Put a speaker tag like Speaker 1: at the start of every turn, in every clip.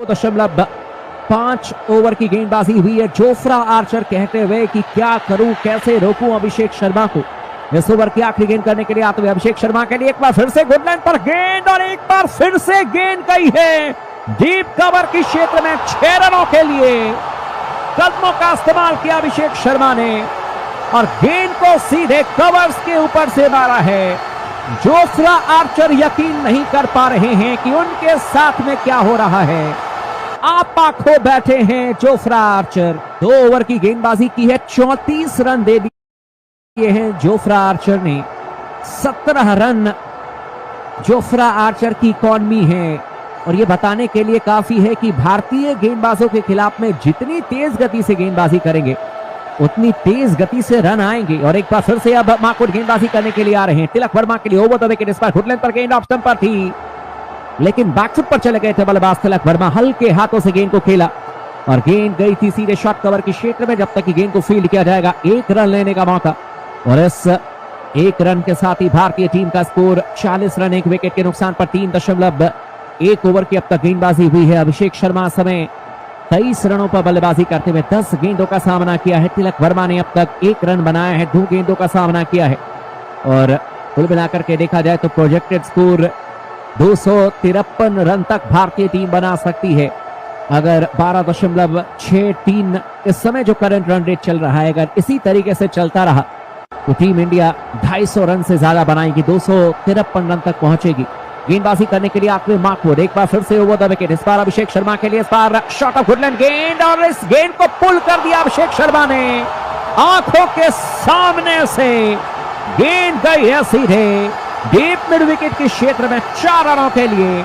Speaker 1: 2.5 over की गेंदबाजी हुई है। जोफ्रा आर्चर कहते हुए कि क्या करूं, कैसे रोकूं अभिषेक शर्मा को। इस ओवर की आखिरी गेंद करने के लिए आते हुए अभिषेक शर्मा के लिए एक बार फिर से गुड लाइन पर गेंद और एक बार फिर से गेंद गई है डीप कवर की क्षेत्र में 6 रनों के लिए। कदमों का इस्तेमाल किया अभिषेक शर्मा ने और गेंद को सीधे कवर्स के ऊपर से मारा है। जोफ्रा आर्चर यकीन नहीं कर पा रहे हैं कि उनके साथ में क्या हो रहा है। आप खो बैठे हैं जोफ्रा आर्चर। 2 ओवर की गेंदबाजी की है, 34 रन दे दिए हैं जोफ्रा आर्चर ने। 17 रन जोफ्रा आर्चर की इकॉनमी है और यह बताने के लिए काफी है कि भारतीय गेंदबाजों के खिलाफ में जितनी तेज गति से गेंदबाजी करेंगे उतनी तेज गति से रन आएंगे। और एक बार फिर से अब माकुट गेंदबाजी करने के लिए आ रहे हैं। तिलक वर्मा के लिए ओवर द विकेट, इस बार गुड लाइन पर गेंद ऑफ स्टंप पर थी लेकिन बैकफुट पर चले गए थे बल्लेबाज तिलक वर्मा। हल्के हाथों से गेंद को खेला और गेंद गई थी सीधे शॉर्ट कवर के क्षेत्र में। जब तक कि गेंद को फील्ड किया जाएगा 1 रन लेने का मौका और इस 1 रन के साथ ही भारतीय टीम का स्कोर 40 रन 1 विकेट के नुकसान पर। 3.1 ओवर की अब तक गेंदबाजी हुई है। अभिषेक शर्मा समय 23 रनों पर बल्लेबाजी करते हुए 10 गेंदों का सामना किया है। तिलक वर्मा ने अब तक 1 रन बनाया है, 2 गेंदों का सामना किया है और कुल मिलाकर के देखा जाए तो प्रोजेक्टेड स्कोर 253 रन तक भारतीय टीम बना सकती है अगर 12.63 इस समय जो करंट रन रेट चल रहा है अगर इसी तरीके से चलता रहा तो टीम इंडिया 250 रन से ज्यादा बनाएगी, 253 रन तक पहुंचेगी। गेंदबाजी करने के लिए आखिरी मार्कवुड एक बार फिर से ओवर द विकेट, इस बार अभिषेक शर्मा के लिए, इस बार शॉट ऑफ गुडलैंड गेंद और इस गेंद को पुल कर दिया अभिषेक शर्मा ने। आंखों के सामने से गेंद गई है सीधे डीप मिड विकेट के क्षेत्र में 4 रनों के लिए।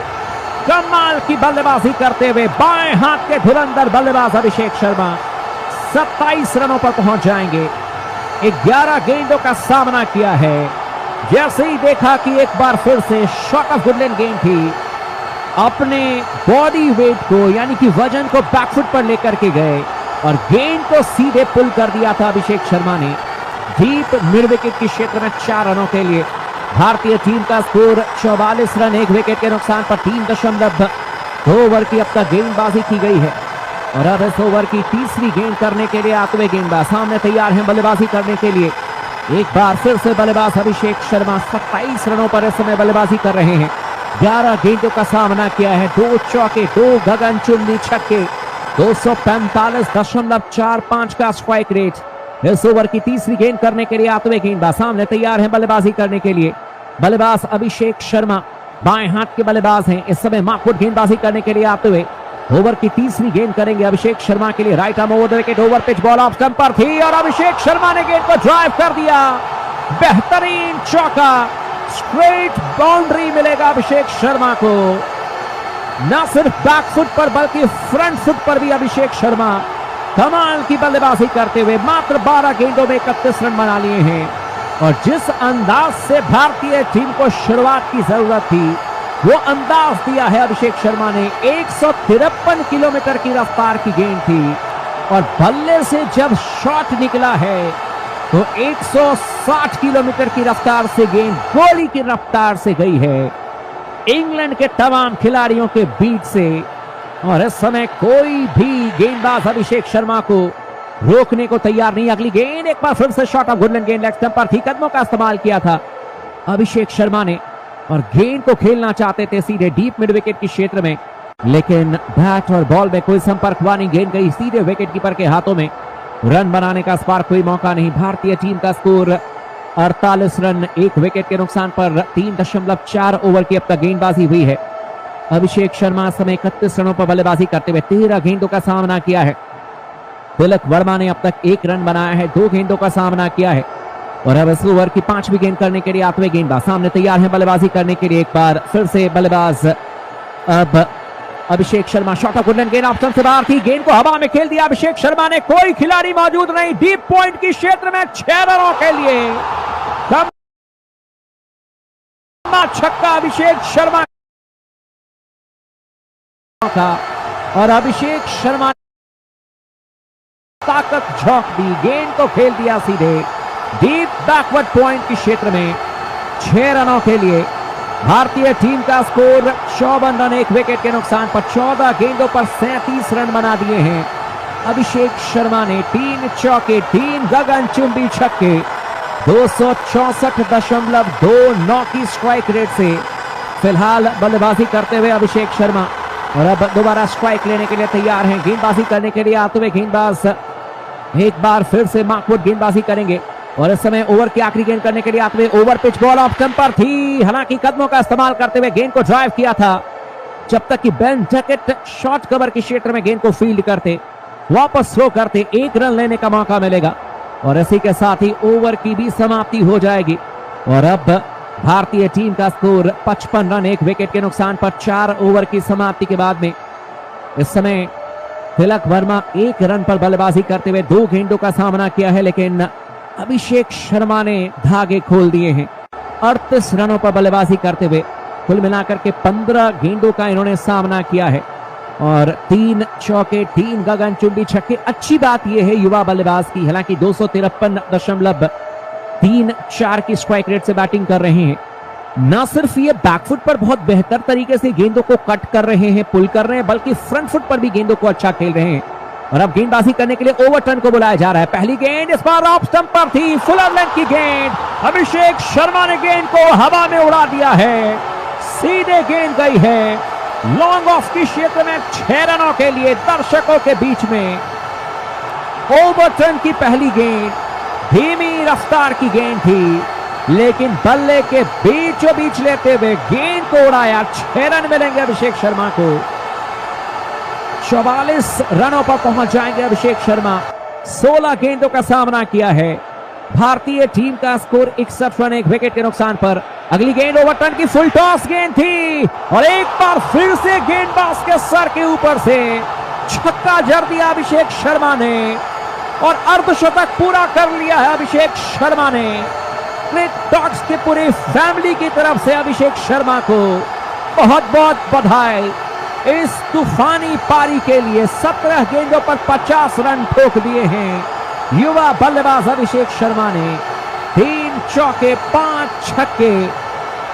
Speaker 1: कमाल की बल्लेबाजी करते हुए बाएं हाथ के धुरंधर बल्लेबाज अभिषेक शर्मा 27 रनों पर पहुंच जाएंगे। 11 गेंदों का सामना किया है। जैसे ही देखा कि एक बार फिर से शॉट ऑफ गुडलैंड गेंद थी, अपने बॉडी वेट को यानी कि वजन को बैकफुट पर लेकर के गए और गेंद को सीधे पुल कर दिया था अभिषेक शर्मा ने डीप मिड विकेट के क्षेत्र में 4 रनों के लिए। भारतीय टीम का स्कोर 44 रन 1 विकेट के नुकसान पर। 3.2 ओवर की अब तक गेंदबाजी की गई है और अब इस ओवर की तीसरी गेंद करने के लिए आते हुए गेंदबाज सामने तैयार हैं बल्लेबाजी करने के लिए। एक बार फिर से बल्लेबाज अभिषेक शर्मा 27 रनों पर इस समय बल्लेबाजी कर रहे हैं। 11 गेंदों का सामना किया है, 2 चौके, 2 गगनचुंबी छक्के, 245.45 का स्ट्राइक रेट। इस ओवर की तीसरी गेंद करने के लिए आते हुए गेंदबाज सामने तैयार हैं बल्लेबाजी करने के लिए। बल्लेबाज अभिषेक शर्मा बाएं हाथ के बल्लेबाज हैं। इस समय मार्कवुड गेंदबाजी करने के लिए आते हुए ओवर की तीसरी गेंद करेंगे अभिषेक शर्मा के लिए। Right arm over the wicket, over pitch ball off stump पर थी और अभिषेक शर्मा ने गेंद को ड्राइव कर दिया। बेहतरीन चौका, स्ट्रेट बाउंड्री मिलेगा अभिषेक शर्मा को। न सिर्फ बैक फुट पर बल्कि फ्रंट फुट पर भी अभिषेक शर्मा कमाल की बल्लेबाजी करते हुए मात्र 12 गेंदों में 31 रन बना लिए हैं। और जिस अंदाज से भारतीय टीम को शुरुआत की जरूरत थी वो अंदाज दिया है अभिषेक शर्मा ने। 153 किलोमीटर की रफ्तार की गेंद थी और बल्ले से जब शॉट निकला है तो 160 किलोमीटर की रफ्तार से गेंद गोली की रफ्तार से गई है इंग्लैंड के तमाम खिलाड़ियों के बीच से। और इस समय कोई भी गेंदबाज अभिषेक शर्मा को रोकने को तैयार नहीं। अगली गेंद एक बार फिर से शॉट ऑफ गुडलैंड गेंद लेग स्टंप पर थी। कदमों का इस्तेमाल किया था अभिषेक शर्मा ने और गेंद को खेलना चाहते थे सीधे डीप मिड विकेट के क्षेत्र में, लेकिन बैट और बॉल में कोई संपर्क हुआ नहीं। गेंद गई सीधे विकेट कीपर के हाथों में। रन बनाने का इस बार कोई मौका नहीं। भारतीय टीम का स्कोर 48 रन 1 विकेट के नुकसान पर। 3.4 ओवर की अब तक गेंदबाजी हुई है। अभिषेक शर्मा समय 31 रनों पर बल्लेबाजी करते हुए 13 गेंदों का सामना किया है। तिलक वर्मा ने अब तक 1 रन बनाया है, 2 गेंदों का सामना किया है और अब इस ओवर की 5वीं गेंद करने के लिए आते हुए गेंदबाज सामने तैयार हैं बल्लेबाजी करने के लिए। एक बार फिर से बल्लेबाज अब Abhishek Sharma, shot of Goodland गेंद ऑप्शन से बाहर थी, गेंद को हवा में खेल दिया अभिषेक शर्मा ने। कोई खिलाड़ी मौजूद नहीं, डीप पॉइंट की क्षेत्र में 6 रनों के लिए छक्का अभिषेक शर्मा का। और अभिषेक शर्मा ताकत झोंक दी, गेंद को खेल दिया सीधे डीप बैकवर्ड पॉइंट के क्षेत्र में 6 रनों के लिए। भारतीय टीम का स्कोर 54 रन, 1 विकेट के नुकसान पर। 14 गेंदों पर 37 रन बना दिए हैं अभिषेक शर्मा ने। 3 चौके, 3 गगनचुंबी छक्के, 264.29 की स्ट्राइक रेट से फिलहाल बल्लेबाजी करते हुए अभिषेक शर्मा। और अब दोबारा स्ट्राइक लेने के लिए तैयार हैं। गेंदबाजी करने के लिए आते हुए गेंदबाज एक बार फिर से मार्कवुड गेंदबाजी करेंगे। और इस समय ओवर की आखिरी गेंद करने के लिए आते हुए over pitch ball of stumper थी, हालांकि कदमों का इस्तेमाल करते हुए गेंद को ड्राइव किया था, जब तक कि बेन डकेट शॉर्ट कवर के क्षेत्र में गेंद को फील्ड करते, वापस थ्रो करते, 1 रन लेने का मौका मिलेगा। और इसी के साथ ही ओवर की भी समाप्ति हो जाएगी। और अब भारतीय टीम का स्कोर 55 रन, 1 विकेट के नुकसान पर। 4 ओवर की समाप्ति के बाद में इस समय तिलक वर्मा 1 रन पर बल्लेबाजी करते हुए 2 गेंदों का सामना किया है, लेकिन अभिषेक शर्मा ने धागे खोल दिए हैं। 38 रनों पर बल्लेबाजी करते हुए कुल मिलाकर के 15 गेंदों का इन्होंने सामना किया है। और 3 चौके, 3 गगनचुंबी छक्के। अच्छी बात यह है युवा बल्लेबाज की, हालांकि 253.34 की स्ट्राइक रेट से बैटिंग कर रहे हैं। ना सिर्फ ये बैकफुट पर बहुत बेहतर तरीके से गेंदों को कट कर रहे हैं, पुल कर रहे हैं, बल्कि फ्रंट फुट पर भी गेंदों को अच्छा खेल रहे हैं। और अब गेंदबाजी करने के लिए ओवरटर्न को बुलाया जा रहा है। पहली गेंद इस बार ऑफ स्टंप पर थी, फुलर लेंथ की गेंद। अभिषेक शर्मा ने गेंद को हवा में उड़ा दिया है, सीधे गेंद गई है लॉन्ग ऑफ की क्षेत्र में 6 रनों के लिए दर्शकों के बीच में। ओवरटर्न की पहली गेंद धीमी रफ्तार की गेंद थी, लेकिन बल्ले के बीचों बीच लेते हुए गेंद को उड़ाया। 6 रन मिलेंगे अभिषेक शर्मा को। 44 रनों पर पहुंच जाएंगे अभिषेक शर्मा। 16 गेंदों का सामना किया है। भारतीय टीम का स्कोर 61 रन, 1 विकेट के नुकसान पर। अगली गेंद ओवरटर्न की फुल टॉस गेंद थी, और एक बार फिर से गेंदबाज के सर के ऊपर से छक्का जड़ दिया अभिषेक शर्मा ने, और अर्धशतक पूरा कर लिया है अभिषेक शर्मा ने। क्रिक डॉग्स की पूरी फैमिली की तरफ से अभिषेक शर्मा को बहुत बहुत बधाई इस तूफानी पारी के लिए। 17 गेंदों पर 50 रन ठोक दिए हैं युवा बल्लेबाज अभिषेक शर्मा ने। 3 चौके, 5 छक्के,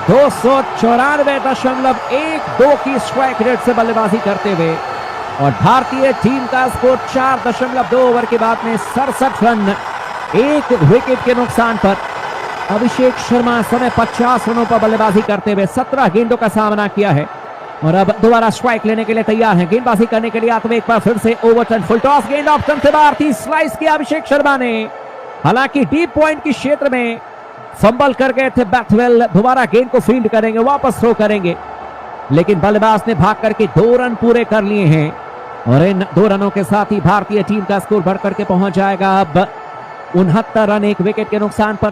Speaker 1: 294.12 की स्ट्राइक रेट से बल्लेबाजी करते हुए। और भारतीय टीम का स्कोर 4.2 ओवर के बाद में 67 रन, 1 विकेट के नुकसान पर। अभिषेक शर्मा समय 50 रनों पर बल्लेबाजी करते हुए 17 गेंदों का सामना किया है। और अब दोबारा स्ट्राइक लेने के लिए तैयार हैं। गेंदबाजी करने के लिए आते हुए एक बार फिर से ओवरटर्न फुल टॉस गेंद ऑफ स्टंप से बाहर थी, स्लाइस किया अभिषेक शर्मा ने, हालांकि डीप पॉइंट की क्षेत्र में फंबल कर गए थे बैटवेल। दोबारा गेंद को फील्ड करेंगे, वापस थ्रो करेंगे, लेकिन बल्लेबाज ने भाग करके 2 रन पूरे कर लिए हैं। और इन 2 रनों के साथ ही भारतीय टीम का स्कोर बढ़कर के पहुंच जाएगा अब 69 रन, 1 विकेट के नुकसान पर।